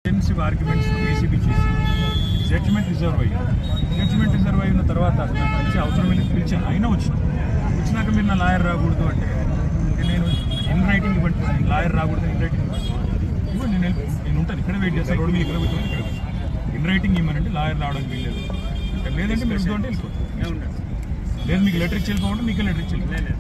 Extensive arguments ACB చేసి judgement reserve అయిన తర్వాత అవసరం వెళ్ళి పిలిచాను, అయినా వచ్చినాక మీరు నా లాయర్ రాకూడదు అంటే నేను ఇన్ రైటింగ్ ఇవ్వండి, లాయర్ రాకూడదు ఇన్ రైటింగ్ ఇవ్వండి, నేను ఉంటాను ఇక్కడ వెయిట్ చేస్తాను, రోడ్డు మీద ఇక్కడ కూర్చొని ఇక్కడ ఇన్ రైటింగ్ ఇవ్వనంటే లాయర్ రావడానికి వీల్లేదు అంటే, లేదంటే మీరు ఉంటే వెళ్ళిపోతాం, లేదు మీకు లెటర్ ఇచ్చి వెళ్ళిపోవండి, మీకే లెటర్ ఇచ్చి వెళ్ళిపోలేదు.